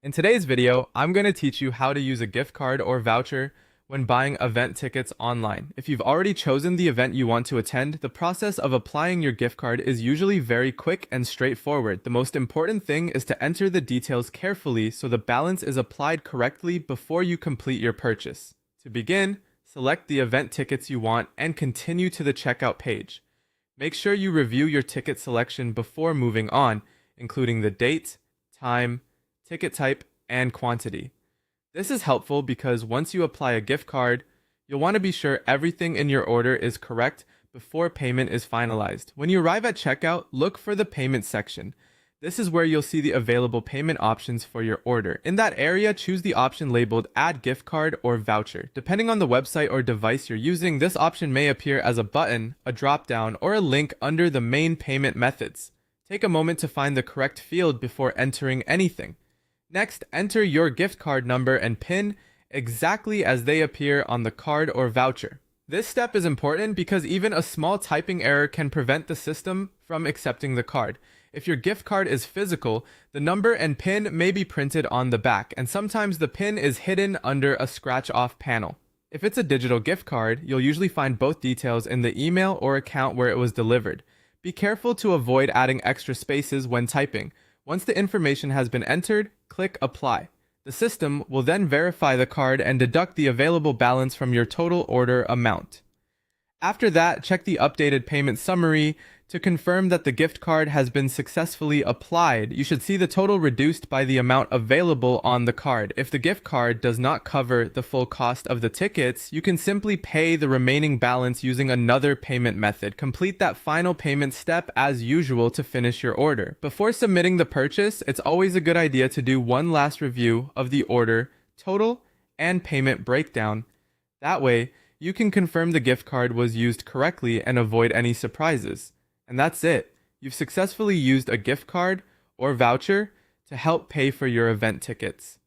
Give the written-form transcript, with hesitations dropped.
In today's video, I'm going to teach you how to use a gift card or voucher when buying event tickets online. If you've already chosen the event you want to attend, the process of applying your gift card is usually very quick and straightforward. The most important thing is to enter the details carefully so the balance is applied correctly before you complete your purchase. To begin, select the event tickets you want and continue to the checkout page. Make sure you review your ticket selection before moving on, including the date, time, ticket type, and quantity. This is helpful because once you apply a gift card, you'll want to be sure everything in your order is correct before payment is finalized. When you arrive at checkout, look for the payment section. This is where you'll see the available payment options for your order. In that area, choose the option labeled Add Gift Card or Voucher. Depending on the website or device you're using, this option may appear as a button, a drop-down, or a link under the main payment methods. Take a moment to find the correct field before entering anything. Next, enter your gift card number and PIN exactly as they appear on the card or voucher. This step is important because even a small typing error can prevent the system from accepting the card. If your gift card is physical, the number and PIN may be printed on the back, and sometimes the PIN is hidden under a scratch-off panel. If it's a digital gift card, you'll usually find both details in the email or account where it was delivered. Be careful to avoid adding extra spaces when typing. Once the information has been entered, click Apply. The system will then verify the card and deduct the available balance from your total order amount. After that, check the updated payment summary to confirm that the gift card has been successfully applied. You should see the total reduced by the amount available on the card. If the gift card does not cover the full cost of the tickets, you can simply pay the remaining balance using another payment method. Complete that final payment step as usual to finish your order. Before submitting the purchase, it's always a good idea to do one last review of the order, total, and payment breakdown. That way, you can confirm the gift card was used correctly and avoid any surprises. And that's it. You've successfully used a gift card or voucher to help pay for your event tickets.